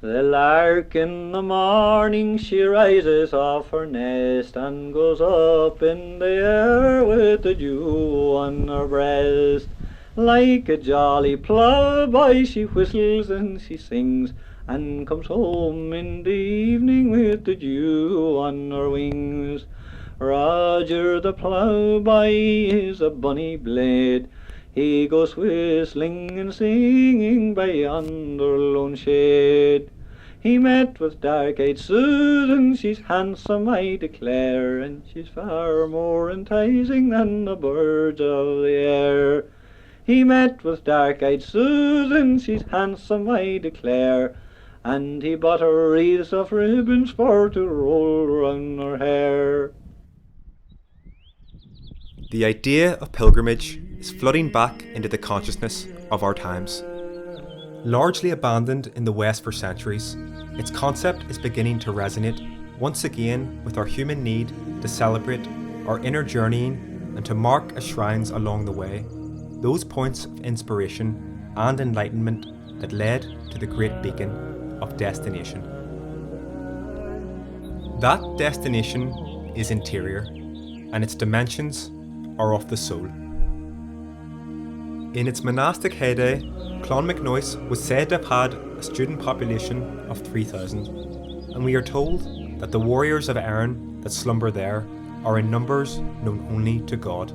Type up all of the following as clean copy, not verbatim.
The lark in the morning, she rises off her nest and goes up in the air with the dew on her breast. Like a jolly ploughboy she whistles and she sings, and comes home in the evening with the dew on her wings. Roger the ploughboy is a bonny blade, he goes whistling and singing by yonder lone shade. He met with dark-eyed Susan, she's handsome I declare, and she's far more enticing than the birds of the air. He met with dark-eyed Susan, she's handsome I declare, and he bought her wreaths of ribbons for to roll round her hair. The idea of pilgrimage is flooding back into the consciousness of our times. Largely abandoned in the West for centuries, its concept is beginning to resonate once again with our human need to celebrate our inner journeying and to mark as shrines along the way those points of inspiration and enlightenment that led to the great beacon of destination. That destination is interior, and its dimensions are of the soul. In its monastic heyday, Clonmacnoise was said to have had a student population of 3,000, and we are told that the warriors of Erin that slumber there are in numbers known only to God.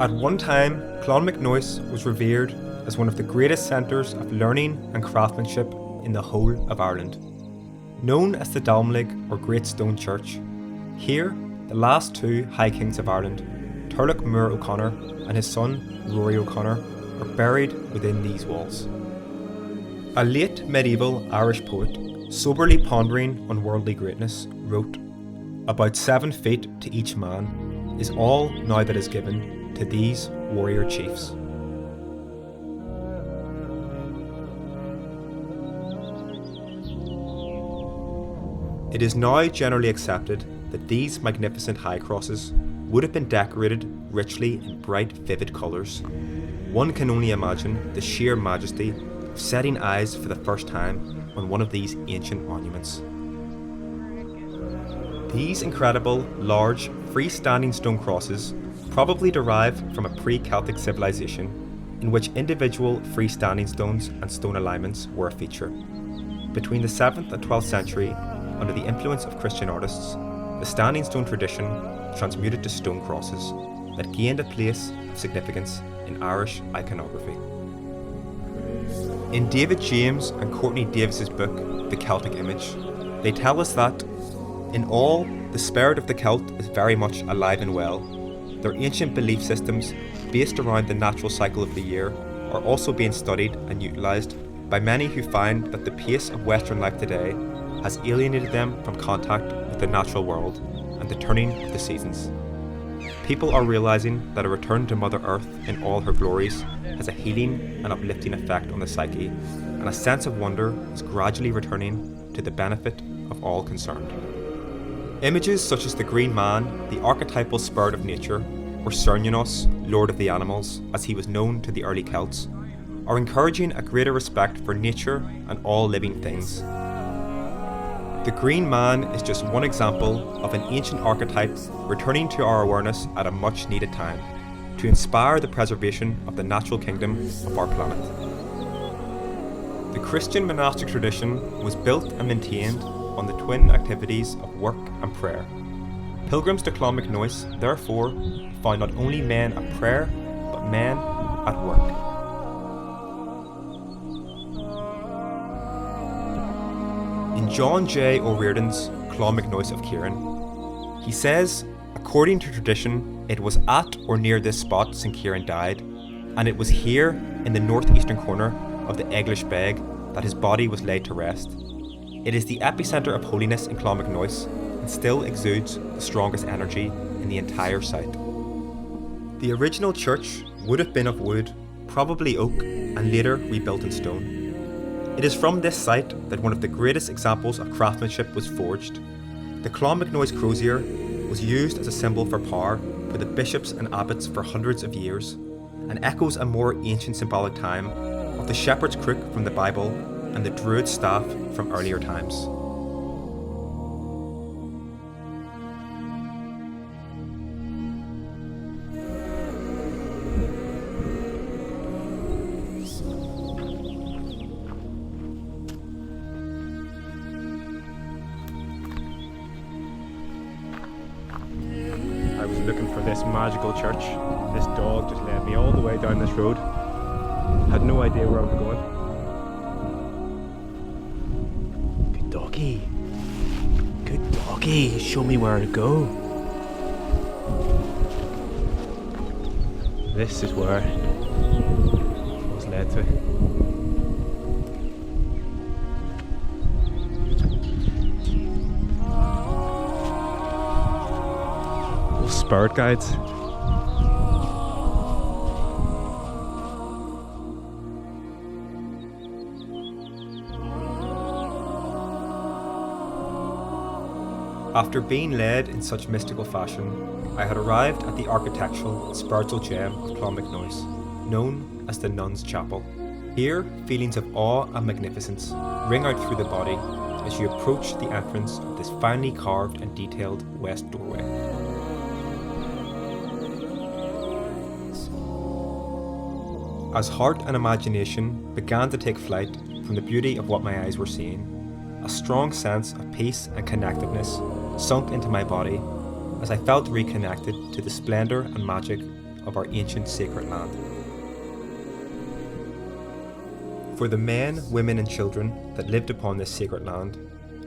At one time, Clonmacnoise was revered as one of the greatest centres of learning and craftsmanship in the whole of Ireland. Known as the Dalmlig or Great Stone Church, here the last two High Kings of Ireland, Turlough Moore O'Connor and his son Rory O'Connor, are buried within these walls. A late medieval Irish poet, soberly pondering on worldly greatness, wrote, "About 7 feet to each man is all now that is given to these warrior chiefs." It is now generally accepted that these magnificent high crosses would have been decorated richly in bright, vivid colours. One can only imagine the sheer majesty of setting eyes for the first time on one of these ancient monuments. These incredible, large, freestanding stone crosses probably derive from a pre-Celtic civilization in which individual freestanding stones and stone alignments were a feature. Between the 7th and 12th century, under the influence of Christian artists, the standing stone tradition transmuted to stone crosses that gained a place of significance in Irish iconography. In David James and Courtney Davis's book, The Celtic Image, they tell us that, in all, the spirit of the Celt is very much alive and well. Their ancient belief systems, based around the natural cycle of the year, are also being studied and utilised by many who find that the pace of Western life today has alienated them from contact with the natural world and the turning of the seasons. People are realising that a return to Mother Earth in all her glories has a healing and uplifting effect on the psyche, and a sense of wonder is gradually returning to the benefit of all concerned. Images such as the Green Man, the archetypal spirit of nature, or Cernunnos, Lord of the Animals, as he was known to the early Celts, are encouraging a greater respect for nature and all living things. The Green Man is just one example of an ancient archetype returning to our awareness at a much needed time, to inspire the preservation of the natural kingdom of our planet. The Christian monastic tradition was built and maintained on the twin activities of work and prayer. Pilgrims to Clonmacnoise, therefore, found not only men at prayer, but men at work. In John J. O'Riordan's Clonmacnoise of Kieran, he says, according to tradition, it was at or near this spot St. Kieran died, and it was here, in the northeastern corner of the Eglish Beg, that his body was laid to rest. It is the epicentre of holiness in Clonmacnoise, and still exudes the strongest energy in the entire site. The original church would have been of wood, probably oak, and later rebuilt in stone. It is from this site that one of the greatest examples of craftsmanship was forged. The Clonmacnoise crozier was used as a symbol for power for the bishops and abbots for hundreds of years, and echoes a more ancient symbolic time of the shepherd's crook from the Bible and the druid staff from earlier times. I was looking for this magical church. This dog just led me all the way down this road. Had no idea where I was going. Good doggy. Good doggy. Show me where to go. This is where I was led to. Spirit guides. After being led in such mystical fashion, I had arrived at the architectural and spiritual gem of Clonmacnoise, known as the Nuns' Chapel. Here, feelings of awe and magnificence ring out through the body as you approach the entrance of this finely carved and detailed west doorway. As heart and imagination began to take flight from the beauty of what my eyes were seeing, a strong sense of peace and connectedness sunk into my body as I felt reconnected to the splendour and magic of our ancient sacred land. For the men, women and children that lived upon this sacred land,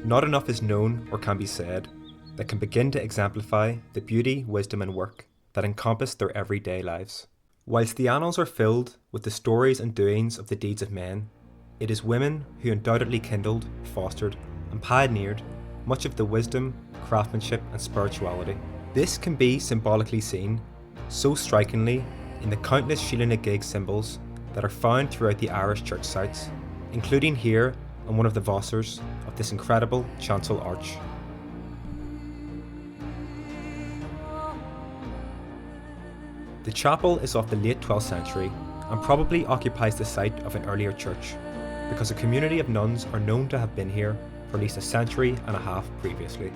not enough is known or can be said that can begin to exemplify the beauty, wisdom and work that encompass their everyday lives. Whilst the annals are filled with the stories and doings of the deeds of men, it is women who undoubtedly kindled, fostered, and pioneered much of the wisdom, craftsmanship, and spirituality. This can be symbolically seen so strikingly in the countless Sheila na gig symbols that are found throughout the Irish church sites, including here on one of the vossers of this incredible chancel arch. The chapel is of the late 12th century and probably occupies the site of an earlier church, because a community of nuns are known to have been here for at least a century and a half previously.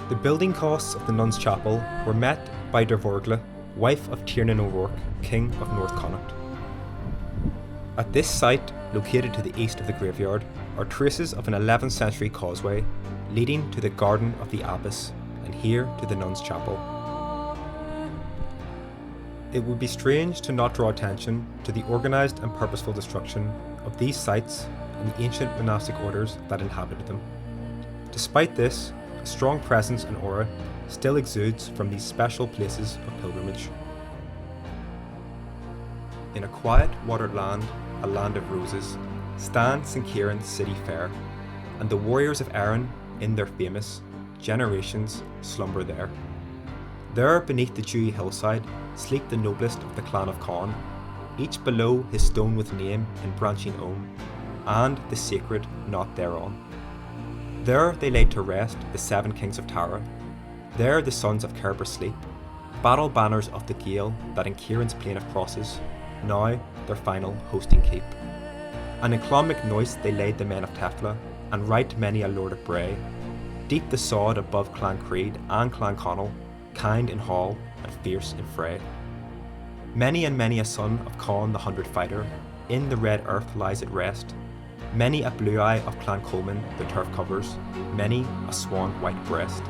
The building costs of the Nuns' Chapel were met by Dervorgla, wife of Tiernan O'Rourke, King of North Connacht. At this site, located to the east of the graveyard, are traces of an 11th century causeway leading to the garden of the abbess and here to the Nuns' Chapel. It would be strange to not draw attention to the organised and purposeful destruction of these sites and the ancient monastic orders that inhabited them. Despite this, a strong presence and aura still exudes from these special places of pilgrimage. In a quiet watered land, a land of roses, stands St. Kieran's city fair, and the warriors of Erin, in their famous generations, slumber there. There, beneath the dewy hillside, sleep the noblest of the clan of Con, each below his stone with name in branching own, and the sacred knot thereon. There they laid to rest the 7 kings of Tara. There the sons of Kerber sleep, battle banners of the Gael that in Kieran's plain of crosses, now their final hosting keep. And in Clonmacnoise they laid the men of Tefla, and right many a lord of Bray, deep the sod above Clan Creed and Clan Connell, kind in hall and fierce in fray. Many and many a son of Con the 100 fighter, in the red earth lies at rest. Many a blue eye of Clan Coleman the turf covers, many a swan white breast.